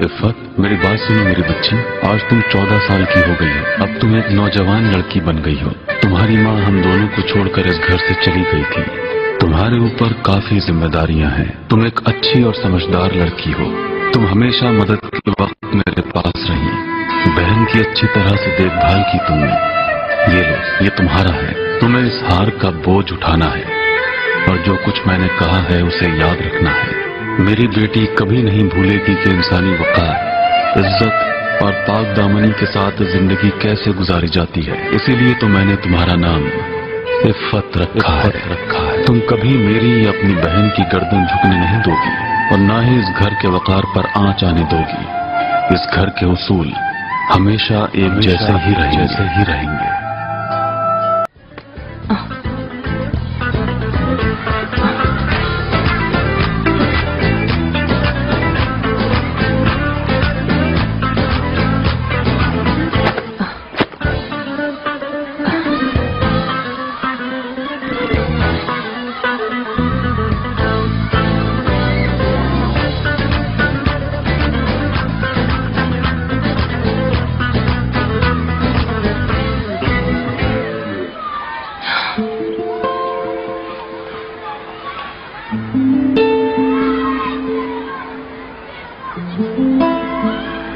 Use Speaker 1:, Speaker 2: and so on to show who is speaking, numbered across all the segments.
Speaker 1: इफ़त, मेरी बात सुनो मेरी बच्ची। आज तुम 14 साल की हो गई हो। अब तुम एक नौजवान लड़की बन गई हो। तुम्हारी माँ हम दोनों को छोड़कर इस घर से चली गई थी। तुम्हारे ऊपर काफी जिम्मेदारियां हैं। तुम एक अच्छी और समझदार लड़की हो। तुम हमेशा मदद के वक्त मेरे पास रही। बहन की अच्छी तरह से देखभाल की तुमने। ये लो, ये तुम्हारा है। तुम्हें इस हार का बोझ उठाना है और जो कुछ मैंने कहा है उसे याद रखना है। मेरी बेटी कभी नहीं भूलेगी कि इंसानी वक़ार, इज्जत और पाक दामनी के साथ जिंदगी कैसे गुजारी जाती है। इसीलिए तो मैंने तुम्हारा नाम इफ़त रखा है। तुम कभी मेरी या अपनी बहन की गर्दन झुकने नहीं दोगी और ना ही इस घर के वक़ार पर आंच आने दोगी। इस घर के उसूल हमेशा एक जैसे ही रहेंगे।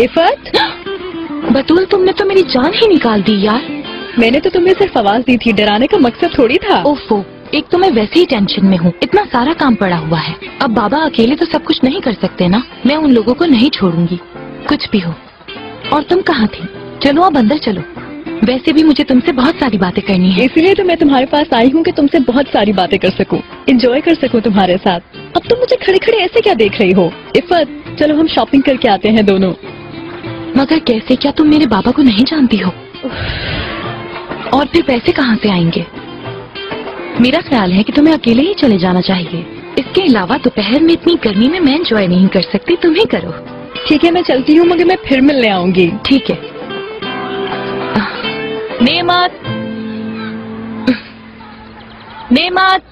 Speaker 2: इफ़त,
Speaker 3: बतूल, तुमने तो मेरी जान ही निकाल दी यार।
Speaker 2: मैंने तो तुम्हें सिर्फ आवाज दी थी, डराने का मकसद थोड़ी था।
Speaker 3: ओफो, एक तो मैं वैसे ही टेंशन में हूँ, इतना सारा काम पड़ा हुआ है। अब बाबा अकेले तो सब कुछ नहीं कर सकते ना। मैं उन लोगों को नहीं छोड़ूंगी, कुछ भी हो। और तुम कहाँ थी? चलो अब अंदर चलो। वैसे भी मुझे तुमसे बहुत सारी बातें करनी है।
Speaker 2: इसीलिए तो मैं तुम्हारे पास आई हूँ कि तुमसे बहुत सारी बातें कर सकूँ, एंजॉय कर सकूँ तुम्हारे साथ। अब तुम मुझे खड़े खड़े ऐसे क्या देख रही हो? इफ़त, चलो हम शॉपिंग करके आते हैं दोनों।
Speaker 3: मगर कैसे? क्या तुम मेरे बाबा को नहीं जानती हो? और फिर पैसे कहाँ से आएंगे? मेरा ख्याल है कि तुम्हें अकेले ही चले जाना चाहिए। इसके अलावा दोपहर में इतनी गर्मी में मैं एंजॉय नहीं कर सकती, तुम ही करो।
Speaker 2: ठीक है, मैं चलती हूँ, मगर मैं फिर मिलने आऊंगी।
Speaker 3: ठीक है। नेमत, नेमत,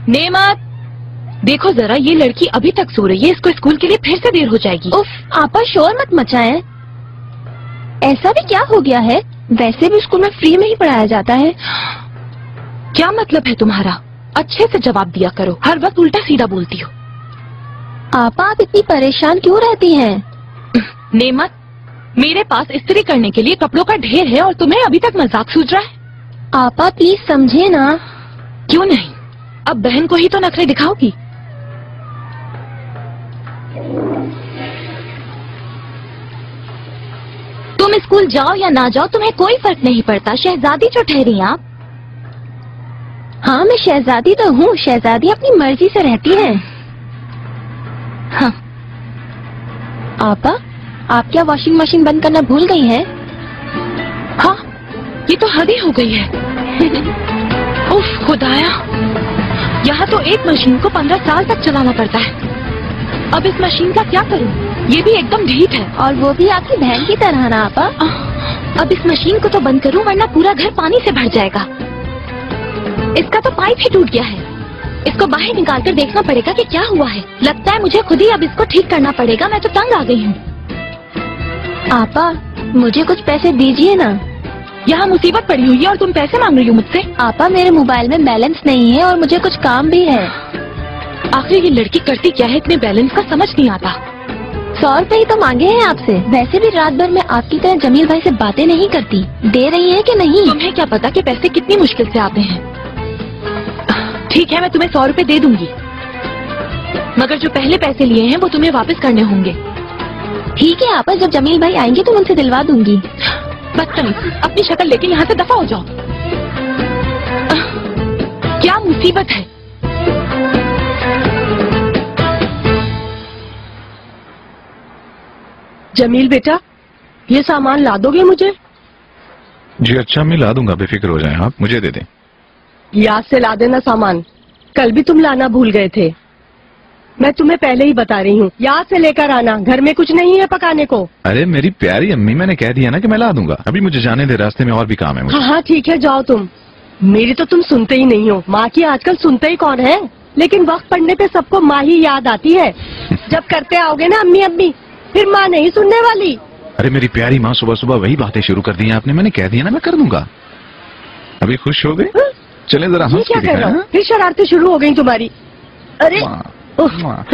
Speaker 3: नेमत, देखो जरा, ये लड़की अभी तक सो रही है। इसको स्कूल के लिए फिर से देर हो जाएगी।
Speaker 4: उफ, आपा शोर मत मचाएं। ऐसा भी क्या हो गया है? वैसे भी स्कूल में फ्री में ही पढ़ाया जाता है।
Speaker 3: क्या मतलब है तुम्हारा? अच्छे से जवाब दिया करो, हर वक्त उल्टा सीधा बोलती हो।
Speaker 4: आपा, आप इतनी परेशान क्यों रहती हैं?
Speaker 3: नेमत, मेरे पास इस्त्री करने के लिए कपड़ों का ढेर है और तुम्हें अभी तक मजाक सूझ रहा है?
Speaker 4: आपा प्लीज समझे ना।
Speaker 3: क्यों नहीं? अब बहन को ही तो नखरे दिखाओगी। तुम स्कूल जाओ या ना जाओ तुम्हें कोई फर्क नहीं पड़ता। शहजादी जो ठहरी आप।
Speaker 4: हाँ, मैं शहजादी तो हूँ। शहजादी अपनी मर्जी से रहती है।
Speaker 3: हाँ।
Speaker 4: आपा, आप क्या वॉशिंग मशीन बंद करना भूल गई हैं?
Speaker 3: हाँ, ये तो हद ही हो गई है। उफ खुदाया, यहाँ तो एक मशीन को 15 साल तक चलाना पड़ता है। अब इस मशीन का क्या करूँ? ये भी एकदम ढीठ है।
Speaker 4: और वो भी आपकी बहन की तरह ना आपा।
Speaker 3: अब इस मशीन को तो बंद करूँ वरना पूरा घर पानी से भर जाएगा। इसका तो पाइप ही टूट गया है। इसको बाहर निकाल कर देखना पड़ेगा कि क्या हुआ है। लगता है मुझे खुद ही अब इसको ठीक करना पड़ेगा। मैं तो तंग आ गई हूँ।
Speaker 4: आपा, मुझे कुछ पैसे दीजिए ना।
Speaker 3: यहाँ मुसीबत पड़ी हुई है और तुम पैसे मांग रही हो मुझसे?
Speaker 4: आपा, मेरे मोबाइल में बैलेंस नहीं है और मुझे कुछ काम भी है।
Speaker 3: आखिर ये लड़की करती क्या है? इतने बैलेंस का समझ नहीं आता।
Speaker 4: 100 रुपए ही तो मांगे हैं आपसे। वैसे भी रात भर मैं आपकी तरह जमील भाई से बातें नहीं करती। दे रही है कि नहीं?
Speaker 3: तुम्हें क्या पता कि पैसे कितनी मुश्किल से आते हैं। ठीक है, मैं तुम्हें 100 रुपए दे दूंगी, मगर जो पहले पैसे लिए हैं वो तुम्हें वापस करने होंगे।
Speaker 4: ठीक है आपा, जब जमील भाई आएंगे तो उनसे दिलवा दूंगी।
Speaker 3: बदतमीज, अपनी शक्ल लेके यहाँ से दफा हो जाओ। क्या मुसीबत है?
Speaker 2: जमील बेटा, ये सामान ला दोगे मुझे?
Speaker 5: जी अच्छा, मैं ला दूंगा, बेफिक्र हो जाएं आप। मुझे दे दें।
Speaker 2: याद से ला देना सामान। कल भी तुम लाना भूल गए थे। मैं तुम्हें पहले ही बता रही हूँ, याद से लेकर आना। घर में कुछ नहीं है पकाने को।
Speaker 5: अरे मेरी प्यारी अम्मी, मैंने कह दिया ना कि मैं ला दूंगा। अभी मुझे जाने दे, रास्ते में और भी काम है मुझे।
Speaker 2: हाँ हाँ ठीक है, जाओ तुम। मेरी तो तुम सुनते ही नहीं हो। माँ की आजकल सुनते ही कौन है? लेकिन वक्त पड़ने पे सबको माँ ही याद आती है। जब करते आओगे ना अम्मी अम्मी, फिर माँ नहीं सुनने वाली।
Speaker 5: अरे मेरी प्यारी माँ, सुबह सुबह वही बातें शुरू कर दी हैं आपने। मैंने कह दिया ना मैं कर दूंगा। अभी खुश हो गए? चले जरा
Speaker 2: ये
Speaker 5: हंस
Speaker 2: क्या
Speaker 5: के
Speaker 2: कर रहा
Speaker 5: दिखाएं।
Speaker 2: हूँ? फिर शरारतें शुरू हो गई तुम्हारी। अरे
Speaker 5: माँ,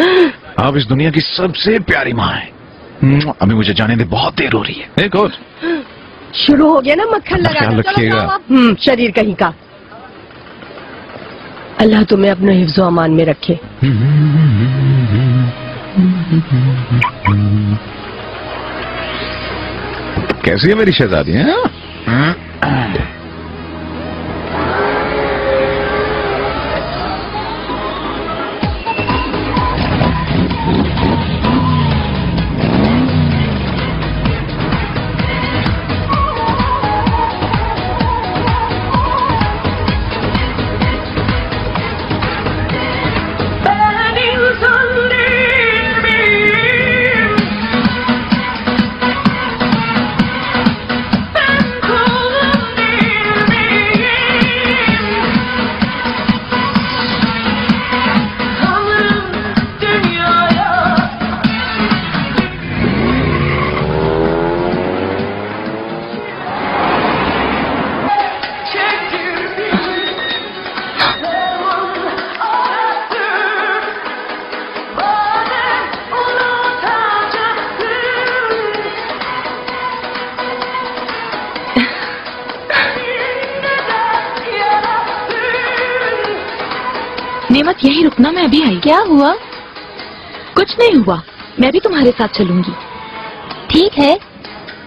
Speaker 5: आप इस दुनिया की सबसे प्यारी माँ है। अभी मुझे जाने दे, बहुत देर हो रही है। एक और
Speaker 2: शुरू हो गया ना मक्खन
Speaker 5: ख्याल
Speaker 2: लगाना। चलो
Speaker 5: रखिएगा।
Speaker 2: जाओ आप। शरीर कहीं का। अल्लाह तुम्हें अपने हिफ्ज़ो अमान में रखे।
Speaker 5: कैसी है मेरी शहजादी है?
Speaker 3: नेमत यहीं रुकना, मैं अभी आई।
Speaker 4: क्या हुआ?
Speaker 3: कुछ नहीं हुआ, मैं भी तुम्हारे साथ चलूंगी।
Speaker 4: ठीक है,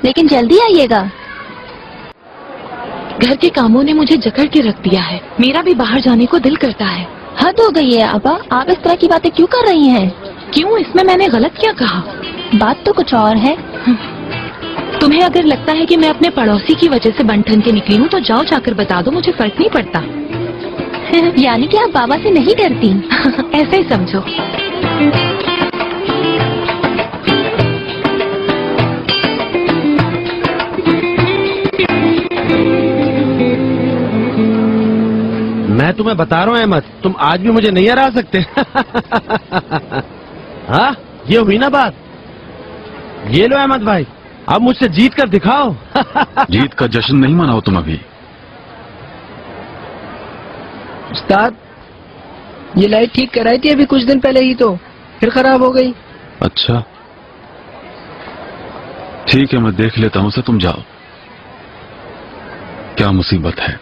Speaker 4: लेकिन जल्दी आइएगा।
Speaker 3: घर के कामों ने मुझे जकड़ के रख दिया है। मेरा भी बाहर जाने को दिल करता है।
Speaker 4: हद हो गई है आपा, आप इस तरह की बातें क्यों कर रही हैं?
Speaker 3: क्यों, इसमें मैंने गलत क्या कहा?
Speaker 4: बात तो कुछ और है।
Speaker 3: तुम्हें अगर लगता है कि मैं अपने पड़ोसी की वजह से बन ठन के निकली हूँ तो जाओ जाकर बता दो, मुझे फर्क नहीं पड़ता।
Speaker 4: यानी कि आप बाबा से नहीं डरती?
Speaker 3: ऐसा ही समझो।
Speaker 6: मैं तुम्हें बता रहा हूँ अहमद, तुम आज भी मुझे नहीं हरा सकते। हाँ, ये हुई ना बात। ये लो अहमद भाई, अब मुझसे जीत कर दिखाओ।
Speaker 1: जीत का जश्न नहीं मनाओ तुम अभी।
Speaker 7: उस्ताद, ये लाइट ठीक कराई थी अभी कुछ दिन पहले ही, तो फिर खराब हो गई।
Speaker 1: अच्छा ठीक है, मैं देख लेता हूँ उसे, तुम जाओ। क्या मुसीबत है,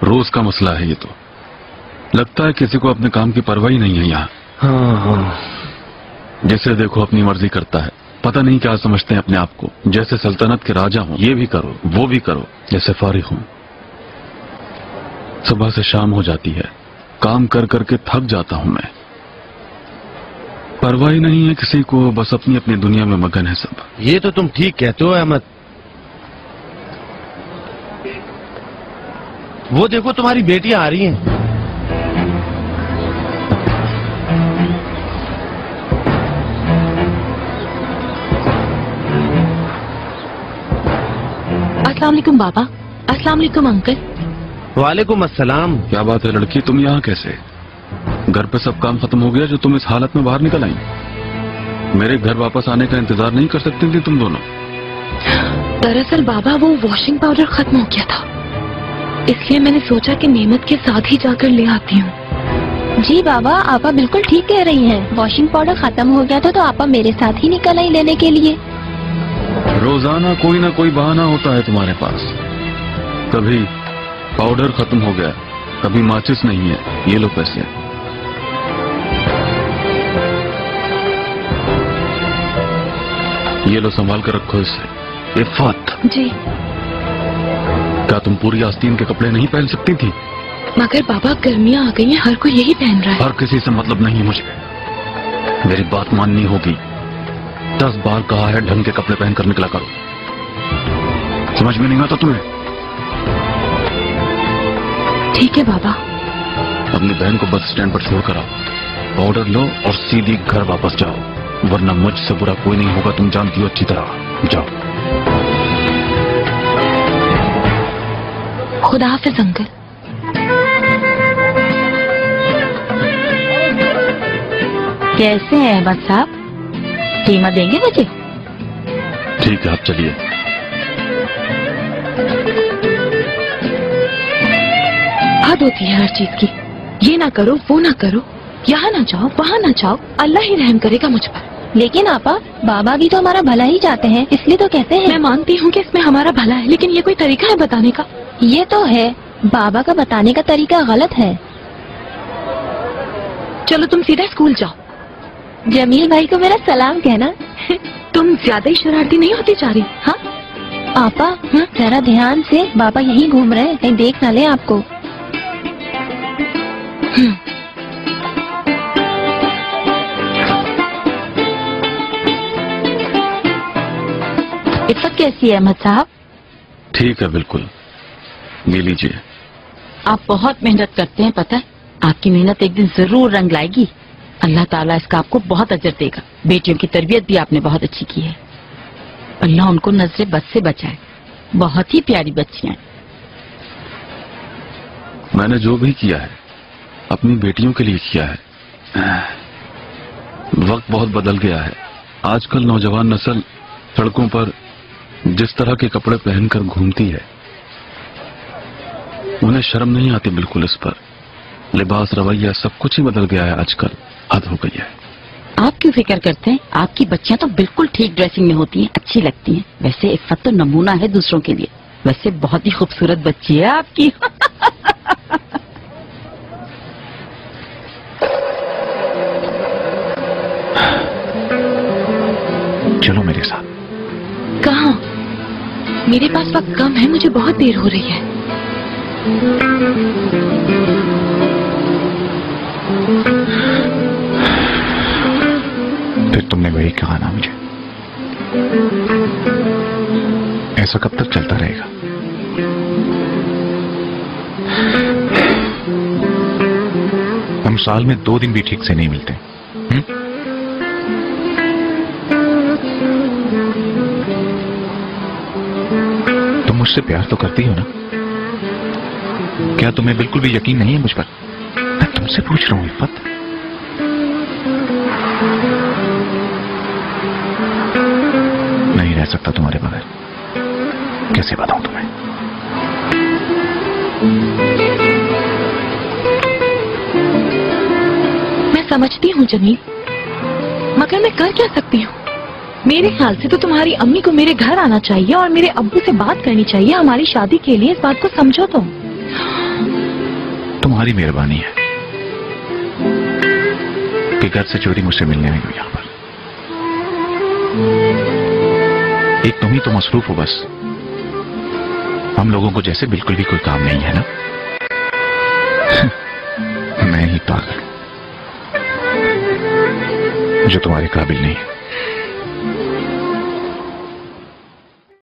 Speaker 1: रोज का मसला है ये तो। लगता है किसी को अपने काम की परवाह ही नहीं है यहाँ।
Speaker 6: हाँ।
Speaker 1: जैसे देखो अपनी मर्जी करता है, पता नहीं क्या समझते हैं अपने आप को। जैसे सल्तनत के राजा हूँ, ये भी करो वो भी करो। जैसे फारिग हूँ, सुबह से शाम हो जाती है, काम कर करके थक जाता हूँ मैं। परवाह ही नहीं है किसी को, बस अपनी अपनी दुनिया में मगन है सब।
Speaker 6: ये तो तुम ठीक कहते हो अहमद। वो देखो तुम्हारी बेटियां आ रही हैं।
Speaker 3: अस्सलाम वालेकुम बाबा। अस्सलाम वालेकुम अंकल।
Speaker 6: वालेकुम अस्सलाम।
Speaker 1: क्या बात है लड़की, तुम यहाँ कैसे? घर पे सब काम खत्म हो गया जो तुम इस हालत में बाहर निकल आई? मेरे घर वापस आने का इंतजार नहीं कर सकती थी तुम दोनों?
Speaker 3: दरअसल बाबा वो वॉशिंग पाउडर खत्म हो गया था, इसलिए मैंने सोचा कि नेमत के साथ ही जाकर ले आती हूँ।
Speaker 4: जी बाबा, आपा बिल्कुल ठीक कह रही हैं। वॉशिंग पाउडर खत्म हो गया था तो आपा मेरे साथ ही निकल आई लेने के लिए।
Speaker 1: रोजाना कोई ना कोई बहाना होता है तुम्हारे पास। कभी पाउडर खत्म हो गया, कभी माचिस नहीं है, ये लो पैसे। ये लो, संभाल कर रखो इसे। इफ़त,
Speaker 3: जी।
Speaker 1: क्या तुम पूरी आस्तीन के कपड़े नहीं पहन सकती थी?
Speaker 3: मगर बाबा गर्मियाँ आ गई हैं, हर कोई यही पहन रहा है।
Speaker 1: हर किसी से मतलब नहीं है मुझे, मेरी बात माननी होगी। 10 बार कहा है ढंग के कपड़े पहनकर निकला करो, समझ में नहीं आता तुम्हें?
Speaker 3: ठीक है बाबा।
Speaker 1: अपनी बहन को बस स्टैंड पर छोड़कर आओ, पाउडर लो और सीधी घर वापस जाओ, वरना मुझसे बुरा कोई नहीं होगा, तुम जानती हो अच्छी तरह। जाओ।
Speaker 3: खुदा हाफिज अंकल।
Speaker 8: कैसे हैं अहमद साहब?
Speaker 3: कीमत देंगे मुझे?
Speaker 1: ठीक है, आप चलिए।
Speaker 3: हद होती है हर चीज की। ये ना करो, वो ना करो, यहाँ ना जाओ, वहाँ ना जाओ। अल्लाह ही रहम करेगा मुझ पर।
Speaker 4: लेकिन आपा, बाबा भी तो हमारा भला ही चाहते हैं, इसलिए तो कहते हैं।
Speaker 3: मैं मानती हूँ कि इसमें हमारा भला है, लेकिन ये कोई तरीका है बताने का?
Speaker 4: ये तो है, बाबा का बताने का तरीका गलत है।
Speaker 3: चलो तुम सीधा स्कूल जाओ।
Speaker 4: जमील भाई को मेरा सलाम कहना।
Speaker 3: तुम ज्यादा ही शरारती नहीं होती जा रही? हाँ
Speaker 4: आपा, जरा ध्यान से, बाबा यहीं घूम रहे हैं, कहीं देख ना ले आपको।
Speaker 3: इफ़त कैसी है अहमद साहब?
Speaker 1: ठीक है, बिल्कुल। ये लीजिए।
Speaker 3: आप बहुत मेहनत करते हैं, पता है। आपकी मेहनत एक दिन जरूर रंग लाएगी। अल्लाह ताला इसका आपको बहुत अजर देगा। बेटियों की तरबियत भी आपने बहुत अच्छी की है। अल्लाह उनको नजरे बद से बचाए। बहुत ही प्यारी बच्चियां।
Speaker 1: मैंने जो भी किया है अपनी बेटियों के लिए किया है। वक्त बहुत बदल गया है। आजकल नौजवान नस्ल सड़कों पर जिस तरह के कपड़े पहनकर घूमती है, उन्हें शर्म नहीं आती बिल्कुल इस पर। लिबास, रवैया, सब कुछ ही बदल गया है आजकल। हद हो गई है।
Speaker 3: आप क्यों फिक्र करते हैं? आपकी बच्चियां तो बिल्कुल ठीक ड्रेसिंग में होती हैं, अच्छी लगती हैं। वैसे इफ़त तो नमूना है दूसरों के लिए। वैसे बहुत ही खूबसूरत बच्ची है आपकी।
Speaker 5: चलो मेरे साथ।
Speaker 3: कहाँ? मेरे पास वक्त कम है, मुझे बहुत देर हो रही है।
Speaker 5: फिर तुमने वही कहा ना मुझे। ऐसा कब तक चलता रहेगा? हम साल में 2 दिन भी ठीक से नहीं मिलते। तुम मुझसे प्यार तो करती हो ना? क्या तुम्हें बिल्कुल भी यकीन नहीं है मुझ पर? मैं तुमसे पूछ रहा हूं इफ़त। नहीं रह सकता तुम्हारे बगैर। कैसे बताऊं तुम्हें?
Speaker 3: मैं समझती हूँ जमील, मगर मैं कर क्या सकती हूँ? मेरे ख्याल से तो तुम्हारी अम्मी को मेरे घर आना चाहिए और मेरे अब्बू से बात करनी चाहिए हमारी शादी के लिए। इस बात को समझो तुम।
Speaker 5: तुम्हारी मेहरबानी है कि घर से चोरी मुझसे मिलने आई हो यहाँ पर। एक तुम ही तो मसरूफ हो बस। हम लोगों को जैसे बिल्कुल भी कोई काम नहीं है ना। मैं ही पागल जो तुम्हारे काबिल नहीं है।